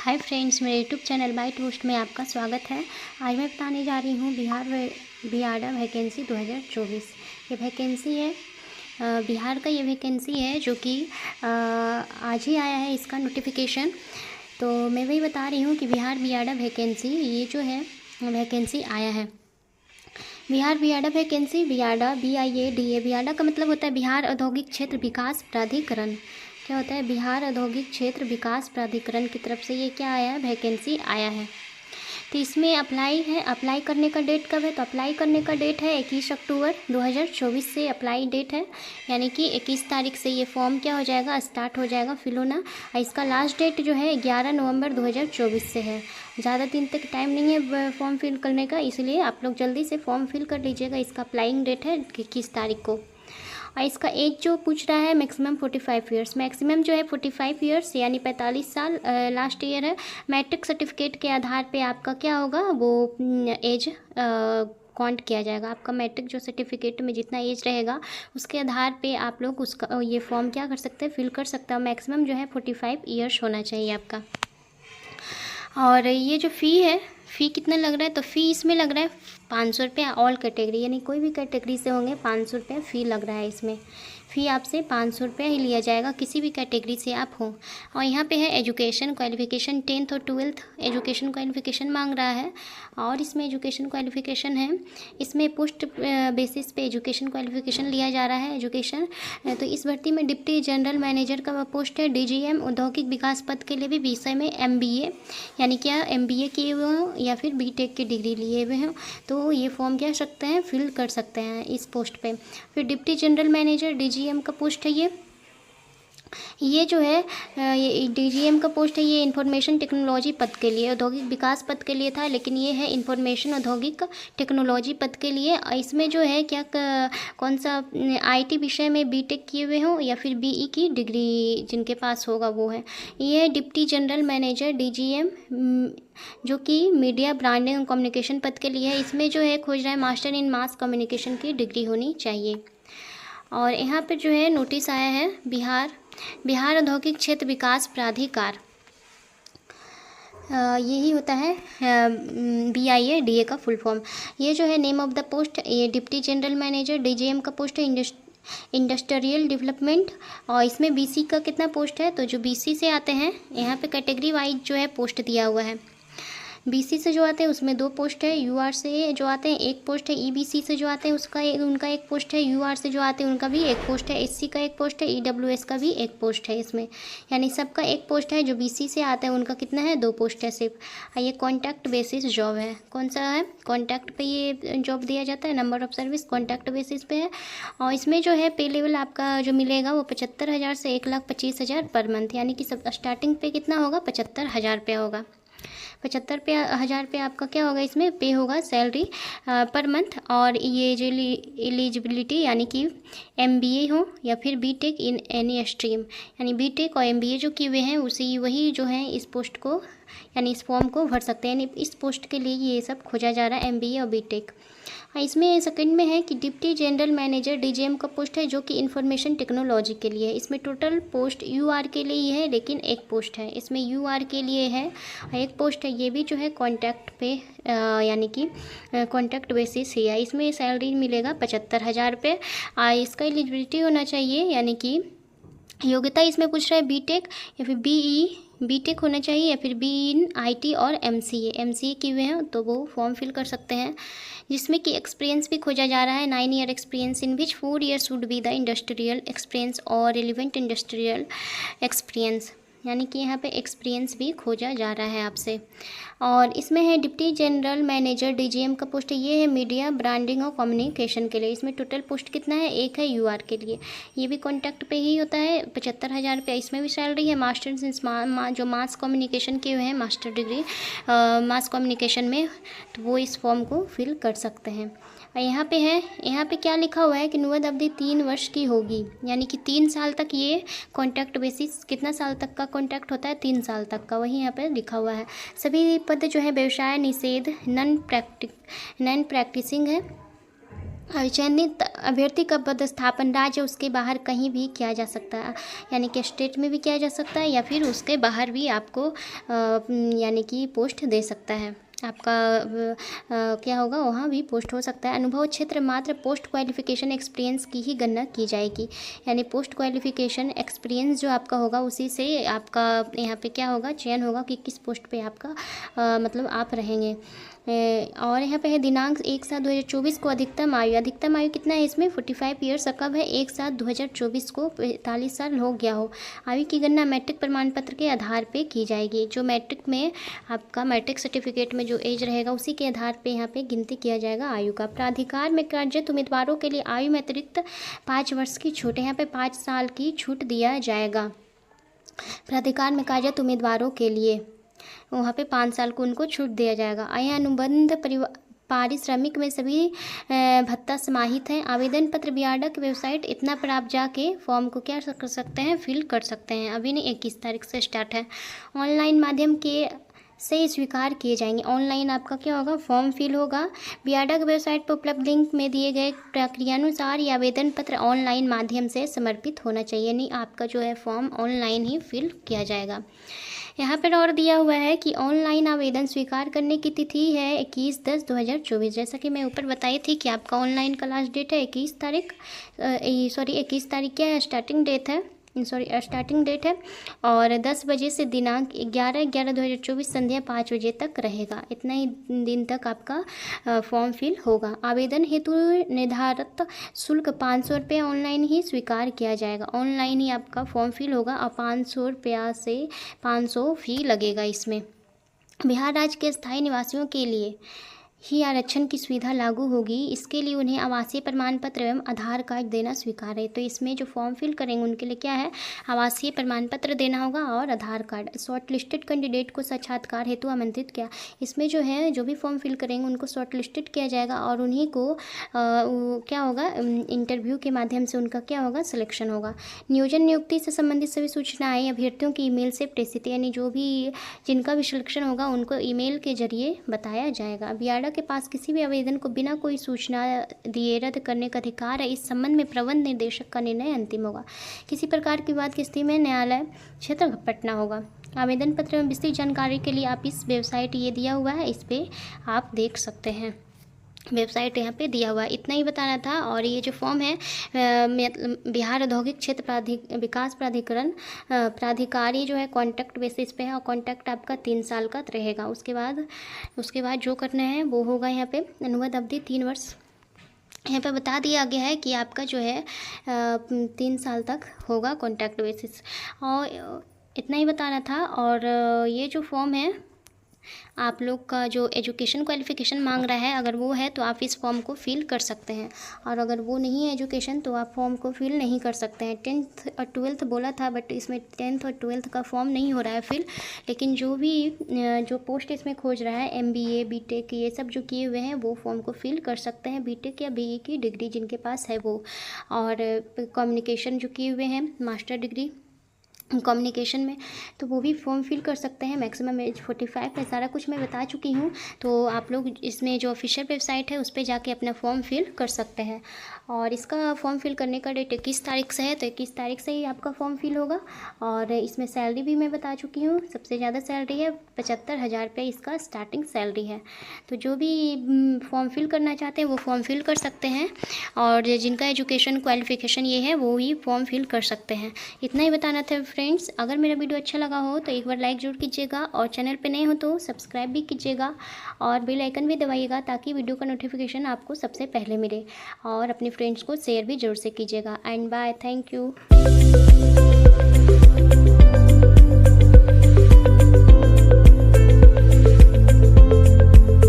Hi friends, मेरे YouTube channel bite post में आपका स्वागत है। आज मैं बताने जा रही हूँ बिहार वैकेंसी 2024। ये वैकेंसी है बिहार का। ये वैकेंसी है जो कि आज ही आया है इसका नोटिफिकेशन। तो मैं वही बता रही हूँ कि बिहार वैकेंसी ये जो है वैकेंसी आया है। Bihar vacancy BIADA BIADA। बियाडा का मतलब होता है बिहार औद्योगिक क्षेत्र विकास प्राधिकरण। क्या होता है? बिहार औद्योगिक क्षेत्र विकास प्राधिकरण की तरफ से ये क्या आया है? वैकेंसी आया है। तो इसमें अप्लाई करने का डेट कब है? तो अप्लाई करने का डेट है 21 अक्टूबर 2024 से अप्लाई डेट है। यानी कि 21 तारीख से ये फॉर्म क्या हो जाएगा? स्टार्ट हो जाएगा फिल होना। और इसका लास्ट डेट जो है 11 नवंबर 2024 से है। ज़्यादा दिन तक टाइम नहीं है फॉर्म फिल करने का, इसलिए आप लोग जल्दी से फॉर्म फिल कर लीजिएगा। इसका अप्लाइंग डेट है 21 तारीख को। और इसका एज जो पूछ रहा है मैक्सिमम 45 ईयर्स। मैक्सिमम जो है 45 ईयर्स यानी 45 साल लास्ट ईयर है। मैट्रिक सर्टिफिकेट के आधार पे आपका क्या होगा वो एज काउंट किया जाएगा। आपका मैट्रिक जो सर्टिफिकेट में जितना एज रहेगा उसके आधार पे आप लोग उसका ये फॉर्म क्या कर सकते हैं? फिल कर सकते हैं। मैक्सिमम जो है 45 ईयर्स होना चाहिए आपका। और ये जो फ़ी है, फ़ी कितना लग रहा है? तो फ़ी इसमें लग रहा है 500 रुपये। ऑल कैटेगरी यानी कोई भी कैटेगरी से होंगे 500 रुपये फ़ी लग रहा है। इसमें फ़ी आपसे 500 रुपये ही लिया जाएगा, किसी भी कैटेगरी से आप हो। और यहाँ पे है एजुकेशन क्वालिफ़िकेशन 10th और 12th एजुकेशन क्वालिफ़िकेशन मांग रहा है। और इसमें एजुकेशन क्वालिफ़िकेशन है, इसमें पोस्ट बेसिस पे एजुकेशन क्वालिफ़िकेशन लिया जा रहा है। एजुकेशन तो इस भर्ती में डिप्टी जनरल मैनेजर का पोस्ट है। DGM औद्योगिक विकास पद के लिए भी विषय में MBA यानी क्या MBA किए हुए हों या फिर BTech की डिग्री लिए हुए हों तो ये फॉर्म क्या सकते हैं? फिल कर सकते हैं इस पोस्ट पे। फिर डिप्टी जनरल मैनेजर DGM का पोस्ट है। ये जो है ये DGM का पोस्ट है। ये इंफॉर्मेशन टेक्नोलॉजी पद के लिए, औद्योगिक विकास पद के लिए था, लेकिन ये है इंफॉर्मेशन औद्योगिक टेक्नोलॉजी पद के लिए। इसमें जो है क्या कौन सा IT विषय में BTech किए हुए हों या फिर BE की डिग्री जिनके पास होगा वो है। ये है डिप्टी जनरल मैनेजर DGM जो कि मीडिया ब्रांडिंग और कम्युनिकेशन पद के लिए है। इसमें जो है खोज रहा है मास्टर इन मास कम्युनिकेशन की डिग्री होनी चाहिए। और यहाँ पर जो है नोटिस आया है बिहार औद्योगिक क्षेत्र विकास प्राधिकार, यही होता है BIADA का फुल फॉर्म। ये जो है नेम ऑफ द पोस्ट, ये डिप्टी जनरल मैनेजर DGM का पोस्ट है इंडस्ट्रियल डेवलपमेंट। और इसमें BC का कितना पोस्ट है? तो जो BC से आते हैं यहाँ पे कैटेगरी वाइज जो है पोस्ट दिया हुआ है। BC से जो आते हैं उसमें 2 पोस्ट है। UR से जो आते हैं 1 पोस्ट है। EBC से जो आते हैं उनका 1 पोस्ट है। UR से जो आते हैं उनका भी 1 पोस्ट है। SC का 1 पोस्ट है। EWS का भी 1 पोस्ट है इसमें, यानी सबका 1 पोस्ट है। जो BC से आते हैं उनका कितना है? 2 पोस्ट है सिर्फ। ये कॉन्टैक्ट बेसिस जॉब है। कौन सा है? कॉन्टैक्ट पे ये जॉब दिया जाता है। Number of service contact basis पे है। और इसमें जो है पे लेवल आपका जो मिलेगा वो 75,000 से 1,25,000 पर मंथ, यानी कि सब स्टार्टिंग पे कितना होगा? 75,000 रुपया होगा। 75,000 रुपये आपका क्या होगा? इसमें पे होगा सैलरी पर मंथ। और ये जो एलिजिबिलिटी यानी कि MBA हो या फिर BTech इन एनी स्ट्रीम, यानी BTech और MBA जो किए हुए हैं वही जो है इस पोस्ट को यानी इस फॉर्म को भर सकते हैं। यानी इस पोस्ट के लिए ये सब खोजा जा रहा है, MBA और BTech। इसमें सेकंड में है कि डिप्टी जनरल मैनेजर DGM का पोस्ट है जो कि इंफॉर्मेशन टेक्नोलॉजी के लिए है। इसमें टोटल पोस्ट UR के लिए ही है, लेकिन 1 पोस्ट है इसमें UR के लिए है और 1 पोस्ट है। ये भी जो है कॉन्टैक्ट पे यानी कि कॉन्टैक्ट बेसिस ही है। इसमें सैलरी मिलेगा 75,000 रुपये। इसका एलिजिबिलिटी होना चाहिए, यानी कि योग्यता इसमें पूछ रहा है BTech या फिर BTech होना चाहिए या फिर BE इन IT और MCA किए हुए हैं तो वो फॉर्म फिल कर सकते हैं। जिसमें कि एक्सपीरियंस भी खोजा जा रहा है 9 year experience in which 4 years would be the industrial experience और रिलेवेंट इंडस्ट्रियल एक्सपीरियंस, यानी कि यहाँ पे एक्सपीरियंस भी खोजा जा रहा है आपसे। और इसमें है डिप्टी जनरल मैनेजर DGM का पोस्ट है। ये है मीडिया ब्रांडिंग और कम्युनिकेशन के लिए। इसमें टोटल पोस्ट कितना है? 1 है UR के लिए। ये भी कॉन्टैक्ट पे ही होता है। 75,000 रुपये इसमें भी सैलरी है। मास्टर्स इन जो मास कम्युनिकेशन के हुए हैं मास्टर डिग्री मास कम्युनिकेशन में, तो वो इस फॉर्म को फिल कर सकते हैं। और यहाँ पे क्या लिखा हुआ है कि नुवद अवधि 3 वर्ष की होगी, यानी कि 3 साल तक ये कॉन्टैक्ट बेसिस। कितना साल तक का कॉन्टैक्ट होता है? 3 साल तक का, वही यहाँ पे लिखा हुआ है। सभी पद जो है व्यवसाय निषेध नॉन प्रैक्टिसिंग है। चयनित अभ्यर्थी का पदस्थापन राज्य उसके बाहर कहीं भी किया जा सकता है, यानी कि स्टेट में भी किया जा सकता है या फिर उसके बाहर भी आपको यानी कि पोस्ट दे सकता है। आपका क्या होगा, वहाँ भी पोस्ट हो सकता है। अनुभव क्षेत्र मात्र पोस्ट क्वालिफिकेशन एक्सपीरियंस की ही गणना की जाएगी, यानी पोस्ट क्वालिफिकेशन एक्सपीरियंस जो आपका होगा उसी से आपका यहाँ पे क्या होगा, चयन होगा कि किस पोस्ट पे आपका मतलब आप रहेंगे। और यहाँ पे है दिनांक 1/7/2024 को अधिकतम आयु कितना है इसमें 45 ईयर्स। कब है 1/7/2024 को 45 साल हो गया हो। आयु की गणना मैट्रिक प्रमाण पत्र के आधार पे की जाएगी। जो मैट्रिक में आपका मैट्रिक सर्टिफिकेट में जो एज रहेगा उसी के आधार पे यहाँ पे गिनती किया जाएगा आयु का। प्राधिकार में कार्यरत उम्मीदवारों के लिए आयु में अतिरिक्त 5 वर्ष की छूट है, यहाँ पे 5 साल की छूट दिया जाएगा। प्राधिकार में कार्यरत उम्मीदवारों के लिए वहाँ पे 5 साल को उनको छूट दिया जाएगा। आया अनुबंध पारिश्रमिक में सभी भत्ता समाहित हैं। आवेदन पत्र बीआरडा की वेबसाइट इतना पर आप जाके फॉर्म को क्या कर सकते हैं, फिल कर सकते हैं। अभी नहीं, 21 तारीख से स्टार्ट है। ऑनलाइन माध्यम के से स्वीकार किए जाएंगे। ऑनलाइन आपका क्या होगा, फॉर्म फिल होगा। बीआरडा की वेबसाइट पर उपलब्ध लिंक में दिए गए प्रक्रियानुसार ये आवेदन पत्र ऑनलाइन माध्यम से समर्पित होना चाहिए, यानी आपका जो है फॉर्म ऑनलाइन ही फिल किया जाएगा। यहाँ पर और दिया हुआ है कि ऑनलाइन आवेदन स्वीकार करने की तिथि है 21/10/2024। जैसा कि मैं ऊपर बताई थी कि आपका ऑनलाइन का लास्ट डेट है 21 तारीख क्या है, स्टार्टिंग डेट है और 10 बजे से दिनांक 11/11/2024 संध्या 5 बजे तक रहेगा। इतना ही दिन तक आपका फॉर्म फिल होगा। आवेदन हेतु निर्धारित शुल्क 500 रुपये ऑनलाइन ही स्वीकार किया जाएगा। ऑनलाइन ही आपका फॉर्म फिल होगा और 500 रुपया से 500 फी लगेगा इसमें। बिहार राज्य के स्थायी निवासियों के लिए ही आरक्षण की सुविधा लागू होगी। इसके लिए उन्हें आवासीय प्रमाण पत्र एवं आधार कार्ड देना स्वीकार है। तो इसमें जो फॉर्म फिल करेंगे उनके लिए क्या है, आवासीय प्रमाण पत्र देना होगा और आधार कार्ड। शॉर्ट लिस्टेड कैंडिडेट को साक्षात्कार हेतु आमंत्रित किया। इसमें जो है जो भी फॉर्म फिल करेंगे उनको शॉर्ट लिस्टेड किया जाएगा और उन्हीं को क्या होगा, इंटरव्यू के माध्यम से उनका क्या होगा, सिलेक्शन होगा। नियोजन नियुक्ति से संबंधित सभी सूचनाएँ अभ्यर्थियों की ईमेल से प्रेषित, यानी जो भी जिनका भी सिलेक्शन होगा उनको ईमेल के जरिए बताया जाएगा। बीआरडा के पास किसी भी आवेदन को बिना कोई सूचना दिए रद्द करने का अधिकार है। इस संबंध में प्रबंध निर्देशक का निर्णय अंतिम होगा। किसी प्रकार की विवाद की स्थिति में न्यायालय क्षेत्र पटना होगा। आवेदन पत्र में विस्तृत जानकारी के लिए आप इस वेबसाइट ये दिया हुआ है, इस पर आप देख सकते हैं। वेबसाइट यहाँ पे दिया हुआ है। इतना ही बताना था। और ये जो फॉर्म है बिहार औद्योगिक क्षेत्र विकास प्राधिकारी जो है कॉन्ट्रैक्ट बेसिस पे है और कॉन्ट्रैक्ट आपका 3 साल का रहेगा। उसके बाद जो करना है वो होगा यहाँ पे अनुबंध अवधि 3 वर्ष यहाँ पे बता दिया गया है कि आपका जो है 3 साल तक होगा कॉन्ट्रैक्ट बेसिस। और इतना ही बताना था। और ये जो फॉर्म है आप लोग का जो एजुकेशन क्वालिफ़िकेशन मांग रहा है, अगर वो है तो आप इस फॉर्म को फिल कर सकते हैं और अगर वो नहीं है एजुकेशन तो आप फॉर्म को फिल नहीं कर सकते हैं। 10th और 12th बोला था बट इसमें 10th और 12th का फॉर्म नहीं हो रहा है फिल। लेकिन जो पोस्ट इसमें खोज रहा है MBA BTech ये सब जो किए हुए हैं वो फॉर्म को फिल कर सकते हैं। BTech या BE की डिग्री जिनके पास है वो, और कम्युनिकेशन जो किए हुए हैं मास्टर डिग्री कम्युनिकेशन में तो वो भी फॉर्म फिल कर सकते हैं। मैक्सिमम एज 45 है। सारा कुछ मैं बता चुकी हूँ। तो आप लोग इसमें जो ऑफिशियल वेबसाइट है उस पर जाके अपना फॉर्म फिल कर सकते हैं। और इसका फॉर्म फिल करने का डेट 21 तारीख से है, तो 21 तारीख से ही आपका फॉर्म फिल होगा। और इसमें सैलरी भी मैं बता चुकी हूँ, सबसे ज़्यादा सैलरी है 75,000 रुपये इसका स्टार्टिंग सैलरी है। तो जो भी फॉर्म फिल करना चाहते हैं वो फॉर्म फिल कर सकते हैं और जिनका एजुकेशन क्वालिफ़िकेशन ये है वो ही फॉर्म फिल कर सकते हैं। इतना ही बताना था फ्रेंड्स। अगर मेरा वीडियो अच्छा लगा हो तो एक बार लाइक जरूर कीजिएगा और चैनल पे नए हो तो सब्सक्राइब भी कीजिएगा और बेल आइकन भी दबाइएगा ताकि वीडियो का नोटिफिकेशन आपको सबसे पहले मिले। और अपने फ्रेंड्स को शेयर भी जरूर से कीजिएगा। And bye, thank you.